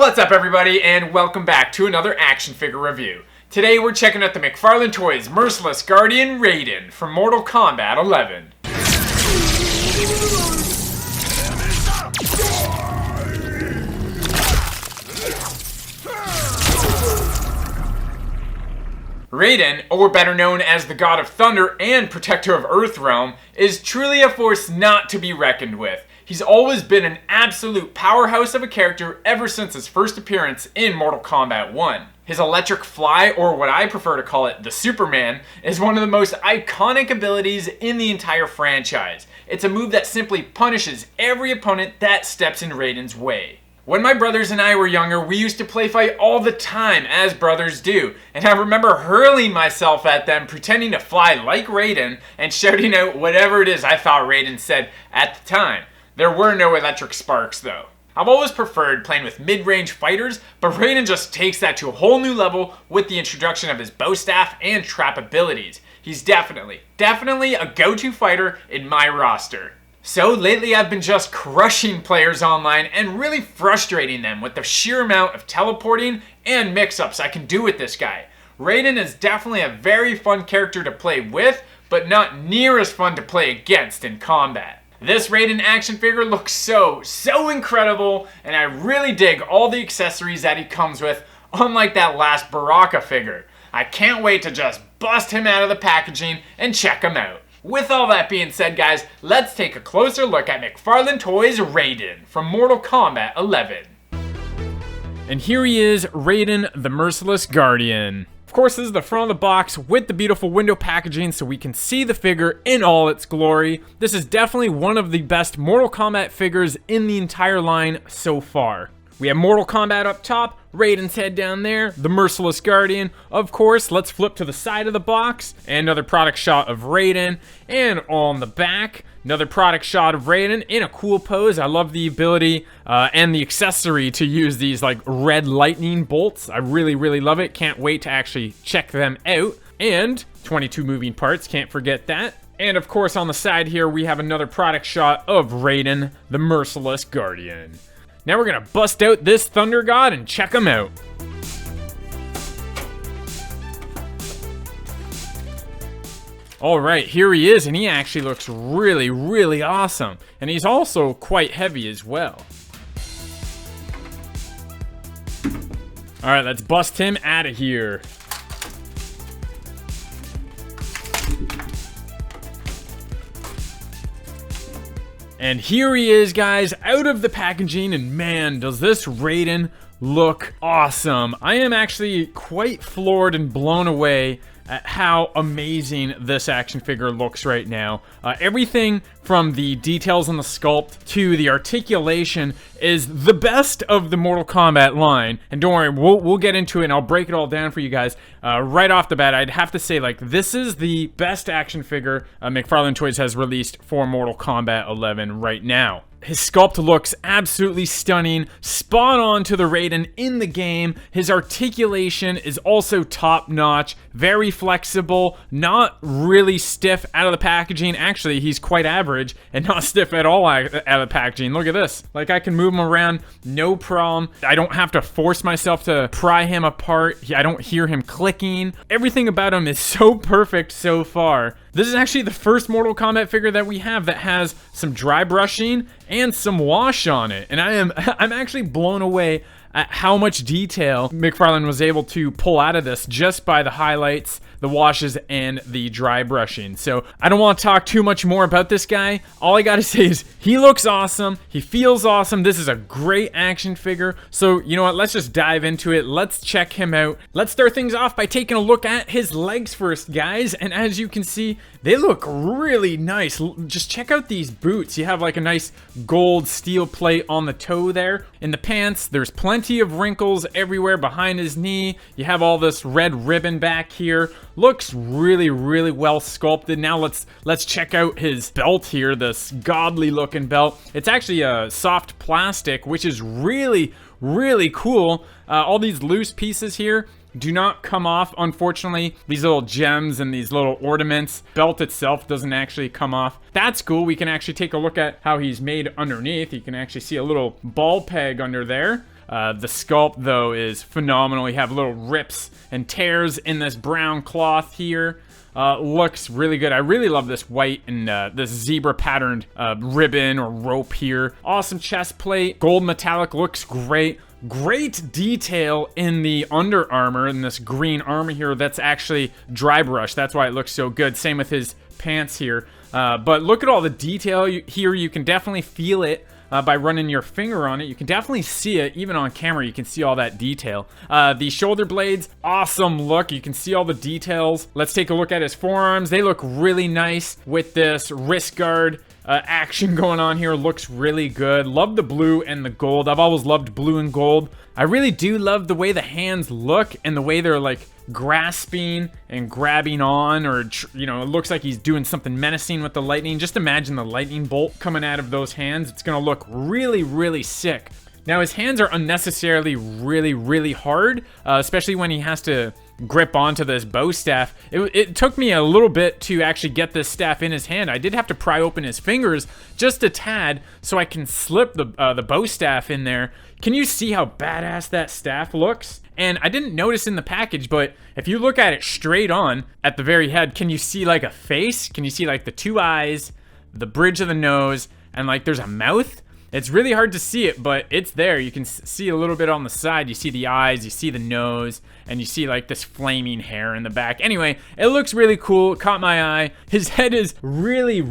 What's up everybody, and welcome back to another action figure review. Today we're checking out the McFarlane Toys Merciless Guardian Raiden from Mortal Kombat 11. Raiden, or better known as the God of Thunder and Protector of Earthrealm, is truly a force not to be reckoned with. He's always been an absolute powerhouse of a character ever since his first appearance in Mortal Kombat 1. His electric fly, or what I prefer to call it, the Superman, is one of the most iconic abilities in the entire franchise. It's a move that simply punishes every opponent that steps in Raiden's way. When my brothers and I were younger, we used to play fight all the time, as brothers do, and I remember hurling myself at them, pretending to fly like Raiden, and shouting out whatever it is I thought Raiden said at the time. There were no electric sparks though. I've always preferred playing with mid-range fighters, but Raiden just takes that to a whole new level with the introduction of his bow staff and trap abilities. He's definitely a go-to fighter in my roster. So lately I've been just crushing players online and really frustrating them with the sheer amount of teleporting and mix-ups I can do with this guy. Raiden is definitely a very fun character to play with, but not near as fun to play against in combat. This Raiden action figure looks so incredible, and I really dig all the accessories that he comes with, unlike that last Baraka figure. I can't wait to just bust him out of the packaging and check him out. With all that being said, guys, let's take a closer look at McFarlane Toys Raiden from Mortal Kombat 11. And here he is, Raiden the Merciless Guardian. Of course, this is the front of the box with the beautiful window packaging so we can see the figure in all its glory. This is definitely one of the best Mortal Kombat figures in the entire line so far. We have Mortal Kombat up top, Raiden's head down there, the Merciless Guardian. Of course, let's flip to the side of the box. And another product shot of Raiden. And on the back, another product shot of Raiden in a cool pose. I love the ability and the accessory to use these like red lightning bolts. I really love it. Can't wait to actually check them out. And 22 moving parts, can't forget that. And of course, on the side here, we have another product shot of Raiden, the Merciless Guardian. Now we're gonna bust out this Thunder God and check him out. Alright, here he is, and he actually looks really awesome. And he's also quite heavy as well. Alright, let's bust him out of here. And here he is, guys, out of the packaging, and man, does this Raiden look awesome. I am actually quite floored and blown away at how amazing this action figure looks right now. Everything from the details on the sculpt to the articulation is the best of the Mortal Kombat line. And don't worry, we'll get into it and I'll break it all down for you guys. Right off the bat, I'd have to say, like, this is the best action figure McFarlane Toys has released for Mortal Kombat 11 right now. His sculpt looks absolutely stunning, spot on to the Raiden in the game. His articulation is also top notch, very flexible, not really stiff out of the packaging. Actually, he's quite average and not stiff at all out of the packaging. Look at this. Like, I can move him around, no problem. I don't have to force myself to pry him apart. I don't hear him clicking. Everything about him is so perfect so far. This is actually the first Mortal Kombat figure that we have that has some dry brushing and some wash on it. And I'm actually blown away at how much detail McFarlane was able to pull out of this just by the highlights, the washes, and the dry brushing. So I don't want to talk too much more about this guy. All I gotta say is he looks awesome. He feels awesome. This is a great action figure. So you know what? Let's just dive into it. Let's check him out. Let's start things off by taking a look at his legs first, guys. And as you can see, they look really nice. Just check out these boots. You have like a nice gold steel plate on the toe there. In the pants, there's plenty of wrinkles everywhere behind his knee. You have all this red ribbon back here. Looks really well sculpted. Now let's check out his belt here, this godly looking belt. It's actually a soft plastic, which is really cool. All these loose pieces here do not come off, unfortunately. These little gems and these little ornaments. Belt itself doesn't actually come off. That's cool. We can actually take a look at how he's made underneath. You can actually see a little ball peg under there. The sculpt, though, is phenomenal. You have little rips and tears in this brown cloth here. Looks really good. I really love this white and this zebra patterned ribbon or rope here. Awesome chest plate. Gold metallic looks great. Great detail in the under armor, in this green armor here. That's actually dry brush. That's why it looks so good. Same with his pants here. But look at all the detail here. You can definitely feel it by running your finger on it. You can definitely see it. Even on camera, you can see all that detail. The shoulder blades, awesome look. You can see all the details. Let's take a look at his forearms. They look really nice with this wrist guard action going on here. Looks really good. Love the blue and the gold. I've always loved blue and gold. I really do love the way the hands look and the way they're like grasping and grabbing on, or you know, it looks like he's doing something menacing with the lightning. Just imagine the lightning bolt coming out of those hands. It's gonna look really, really sick. Now his hands are unnecessarily really hard, especially when he has to grip onto this bow staff. It took me a little bit to actually get this staff in his hand. I did have to pry open his fingers just a tad so I can slip the bow staff in there. Can you see how badass that staff looks? And I didn't notice in the package, but if you look at it straight on at the very head, can you see like a face? Can you see like the two eyes, the bridge of the nose, and like there's a mouth? It's really hard to see it, but it's there. You can see a little bit on the side. You see the eyes, you see the nose, and you see like this flaming hair in the back. Anyway, it looks really cool. It caught my eye. His head is really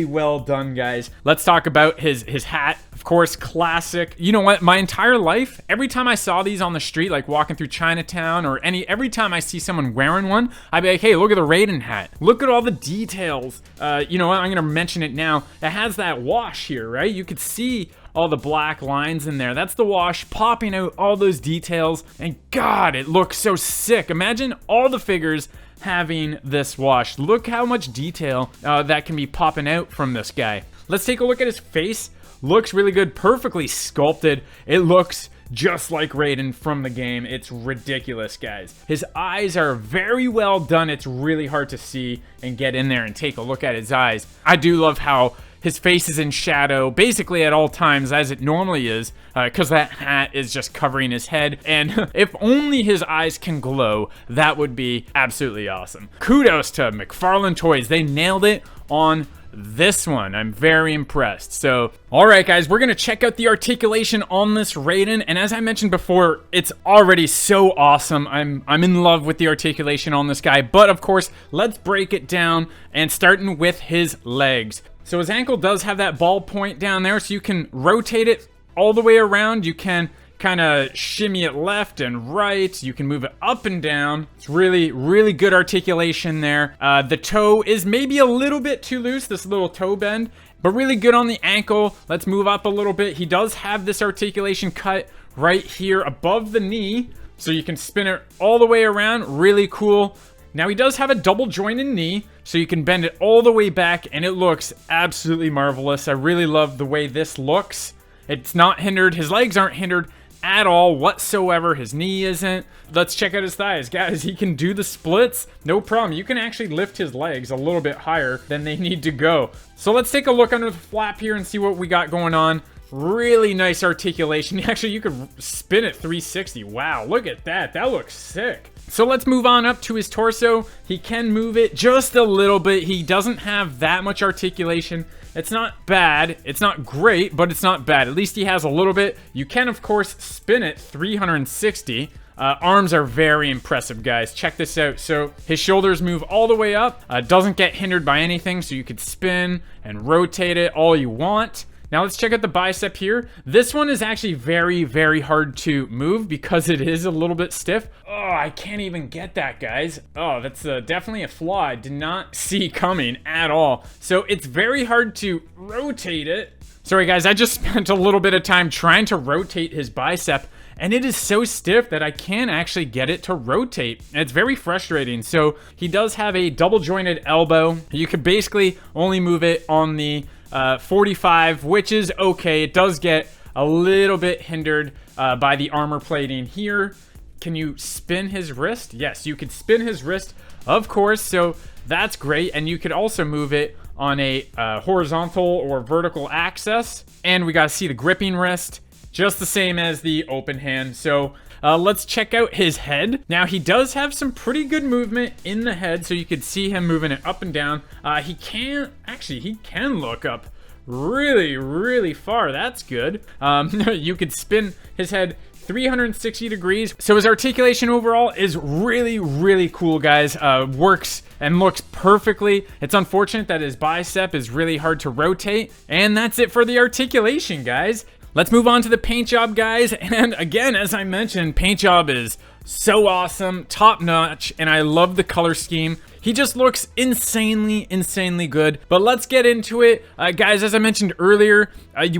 well done, guys. Let's talk about his hat. Of course, classic. You know what? My entire life, every time I saw these on the street, like walking through Chinatown or every time I see someone wearing one, I'd be like, hey, look at the Raiden hat. Look at all the details. You know what? I'm gonna mention it now. It has that wash here, right? You could see all the black lines in there. That's the wash popping out all those details, and God, it looks so sick. Imagine all the figures having this wash. Look how much detail that can be popping out from this guy. Let's take a look at his face. Looks really good, perfectly sculpted. It looks just like Raiden from the game. It's ridiculous, guys. His eyes are very well done. It's really hard to see and get in there and take a look at his eyes. I do love how his face is in shadow basically at all times, as it normally is, because that hat is just covering his head. And if only his eyes can glow, that would be absolutely awesome. Kudos to McFarlane Toys. They nailed it on this one. I'm very impressed. So, all right, guys, we're gonna check out the articulation on this Raiden, and as I mentioned before, it's already so awesome. I'm in love with the articulation on this guy, but of course, let's break it down, and starting with his legs. So his ankle does have that ball point down there, so you can rotate it all the way around. You can kind of shimmy it left and right. You can move it up and down. It's really good articulation there. The toe is maybe a little bit too loose, this little toe bend, but really good on the ankle. Let's move up a little bit. He does have this articulation cut right here above the knee, so you can spin it all the way around. Really cool. Now he does have a double jointed knee, so you can bend it all the way back, and it looks absolutely marvelous. I really love the way this looks. It's not hindered. His legs aren't hindered at all whatsoever. His knee isn't. Let's check out his thighs. Guys, he can do the splits. No problem. You can actually lift his legs a little bit higher than they need to go. So let's take a look under the flap here and see what we got going on. Really nice articulation. Actually, you could spin it 360. Wow, look at that. That looks sick. So let's move on up to his torso. He can move it just a little bit. He doesn't have that much articulation. It's not bad. It's not great, but it's not bad. At least he has a little bit. You can, of course, spin it 360. Arms are very impressive, guys. Check this out. So his shoulders move all the way up. Doesn't get hindered by anything, so you could spin and rotate it all you want. Now let's check out the bicep here. This one is actually very hard to move because it is a little bit stiff. Oh, I can't even get that, guys. Oh, that's definitely a flaw I did not see coming at all. So it's very hard to rotate it. Sorry, guys, I just spent a little bit of time trying to rotate his bicep, and it is so stiff that I can't actually get it to rotate. It's very frustrating. So he does have a double jointed elbow. You could basically only move it on the 45, which is okay. It does get a little bit hindered by the armor plating here. Can you spin his wrist? Yes, you could spin his wrist, of course, so that's great. And you could also move it on a horizontal or vertical axis. And we got to see the gripping wrist. just the same as the open hand. So let's check out his head. Now he does have some pretty good movement in the head, so you could see him moving it up and down. He can look up really far. That's good. You could spin his head 360 degrees. So his articulation overall is really cool, guys. Works and looks perfectly. It's unfortunate that his bicep is really hard to rotate. And that's it for the articulation, guys. Let's move on to the paint job, guys. And again, as I mentioned, paint job is so awesome, top notch, and I love the color scheme. He just looks insanely good. But let's get into it. Guys, as I mentioned earlier,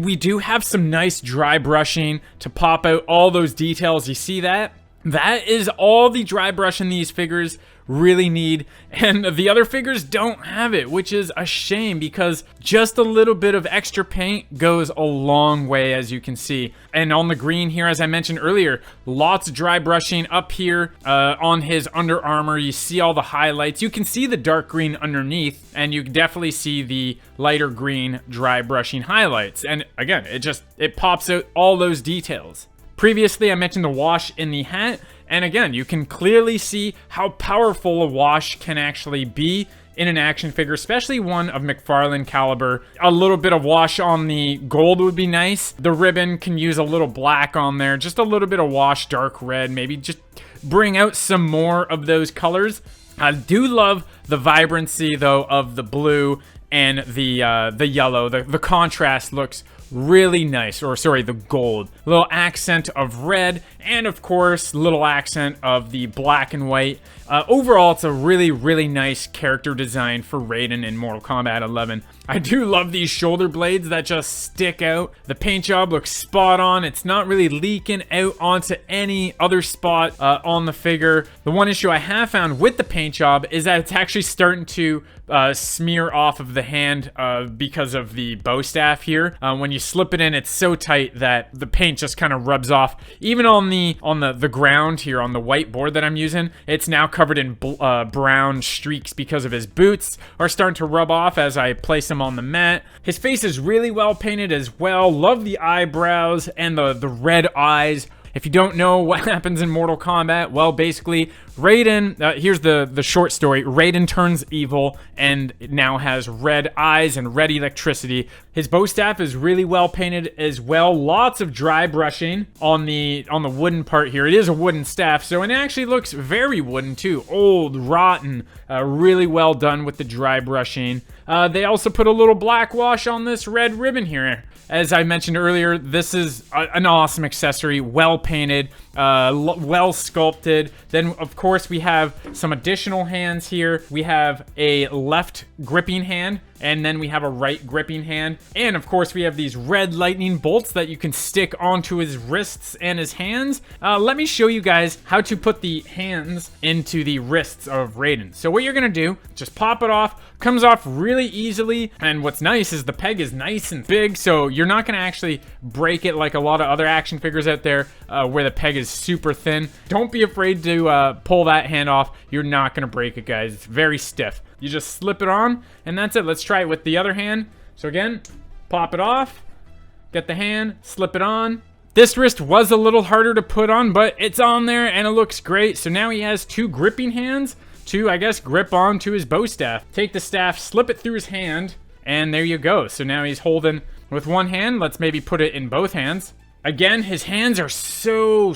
we do have some nice dry brushing to pop out all those details. You see that? That is all the dry brushing these figures really need, and the other figures don't have it, which is a shame because just a little bit of extra paint goes a long way, as you can see. And on the green here, as I mentioned earlier, lots of dry brushing up here on his Under Armour. You see all the highlights. You can see the dark green underneath, and you can definitely see the lighter green dry brushing highlights. And again, it pops out all those details. Previously, I mentioned the wash in the hat, and again, you can clearly see how powerful a wash can actually be in an action figure, especially one of McFarlane caliber. A little bit of wash on the gold would be nice. The ribbon can use a little black on there, just a little bit of wash, dark red, maybe just bring out some more of those colors. I do love the vibrancy, though, of the blue and the yellow. The contrast looks really nice, or sorry, the gold. A little accent of red, and of course, little accent of the black and white. Overall, it's a really nice character design for Raiden in Mortal Kombat 11. I do love these shoulder blades that just stick out. The paint job looks spot on. It's not really leaking out onto any other spot on the figure. The one issue I have found with the paint job is that it's actually starting to smear off of the hand because of the bow staff here. When you slip it in, it's so tight that the paint just kind of rubs off. Even on the ground here, on the white board that I'm using, it's now covered in brown streaks because of his boots are starting to rub off as I place them on the mat. His face is really well painted as well. Love the eyebrows and the red eyes. If you don't know what happens in Mortal Kombat, well, basically, Raiden, here's the short story. Raiden turns evil and now has red eyes and red electricity. His bow staff is really well painted as well. Lots of dry brushing on the wooden part here. It is a wooden staff, so it actually looks very wooden too. Old, rotten, really well done with the dry brushing. They also put a little black wash on this red ribbon here. As I mentioned earlier, this is an awesome accessory, well painted, well sculpted. Then, of course, we have some additional hands here. We have a left gripping hand, and then we have a right gripping hand. And, of course, we have these red lightning bolts that you can stick onto his wrists and his hands. Let me show you guys how to put the hands into the wrists of Raiden. So what you're going to do, just pop it off. Comes off really easily, and what's nice is the peg is nice and big, so you're not going to actually break it like a lot of other action figures out there where the peg is super thin. Don't be afraid to pull that hand off. You're not going to break it, guys. It's very stiff. You just slip it on, and that's it. Let's try it with the other hand. So again, pop it off, get the hand, slip it on. This wrist was a little harder to put on, but it's on there, and it looks great. So now he has two gripping hands to, I guess, grip onto his bow staff. Take the staff, slip it through his hand, and there you go. So now he's holding with one hand. Let's maybe put it in both hands. Again, his hands are so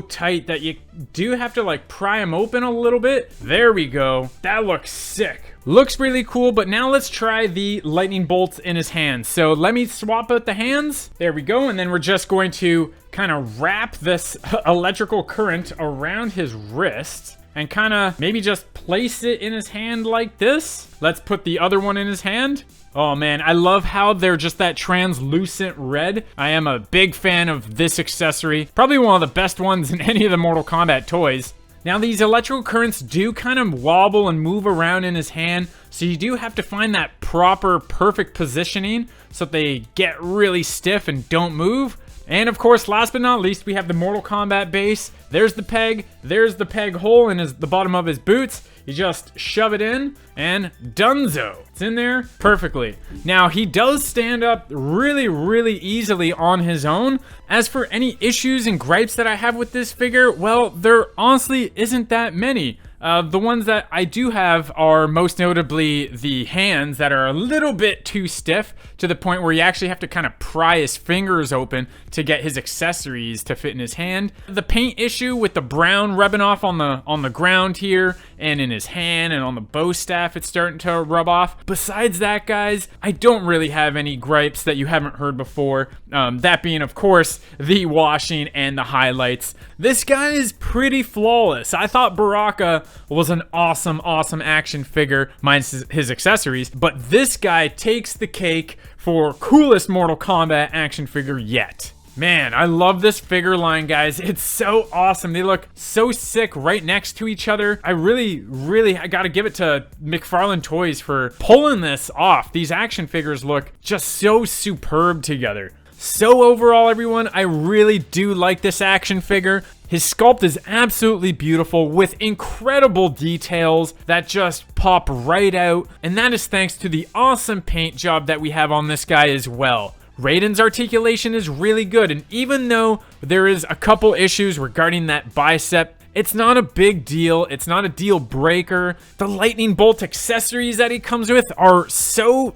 tight that you do have to like pry them open a little bit. There we go. That looks sick. Looks really cool, but now let's try the lightning bolts in his hands. So let me swap out the hands. There we go. And then we're just going to kind of wrap this electrical current around his wrist and kind of maybe just place it in his hand like this. Let's put the other one in his hand. Oh man, I love how they're just that translucent red. I am a big fan of this accessory. Probably one of the best ones in any of the Mortal Kombat toys. Now these electrical currents do kind of wobble and move around in his hand, so you do have to find that proper, perfect positioning so they get really stiff and don't move. And of course, last but not least, we have the Mortal Kombat base. There's the peg hole in the bottom of his boots. You just shove it in and donezo. It's in there perfectly. Now, he does stand up really, really easily on his own. As for any issues and gripes that I have with this figure, well, there honestly isn't that many. The ones that I do have are most notably the hands that are a little bit too stiff to the point where you actually have to kind of pry his fingers open to get his accessories to fit in his hand. The paint issue with the brown rubbing off on the ground here and in his hand and on the bow staff, it's starting to rub off. Besides that, guys, I don't really have any gripes that you haven't heard before. That being, of course, the washing and the highlights. This guy is pretty flawless. I thought Baraka was an awesome action figure, minus his accessories, but this guy takes the cake for coolest Mortal Kombat action figure yet. Man, I love this figure line, guys. It's so awesome. They look so sick right next to each other. I gotta give it to McFarlane Toys for pulling this off. These action figures look just so superb together. So overall, everyone, I really do like this action figure. His sculpt is absolutely beautiful with incredible details that just pop right out, and that is thanks to the awesome paint job that we have on this guy as well. Raiden's articulation is really good, and even though there is a couple issues regarding that bicep, it's not a big deal. It's not a deal breaker. The lightning bolt accessories that he comes with are so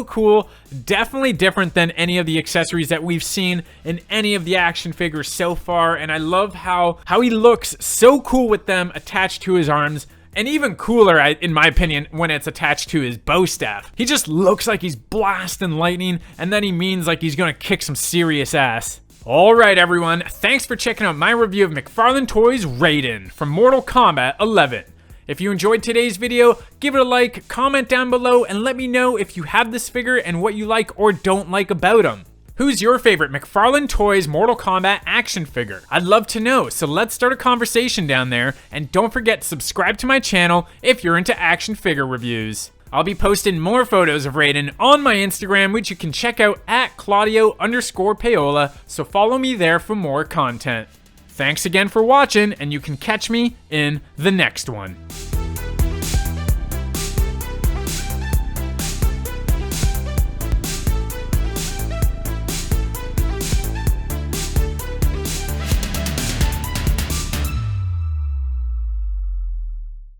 cool. Definitely different than any of the accessories that we've seen in any of the action figures so far. And I love how he looks so cool with them attached to his arms. And even cooler, in my opinion, when it's attached to his bow staff. He just looks like he's blasting lightning, and then he means like he's gonna kick some serious ass. Alright everyone, thanks for checking out my review of McFarlane Toys Raiden from Mortal Kombat 11. If you enjoyed today's video, give it a like, comment down below, and let me know if you have this figure and what you like or don't like about him. Who's your favorite McFarlane Toys Mortal Kombat action figure? I'd love to know, so let's start a conversation down there, and don't forget to subscribe to my channel if you're into action figure reviews. I'll be posting more photos of Raiden on my Instagram, which you can check out at Claudio_Paola, so follow me there for more content. Thanks again for watching, and you can catch me in the next one.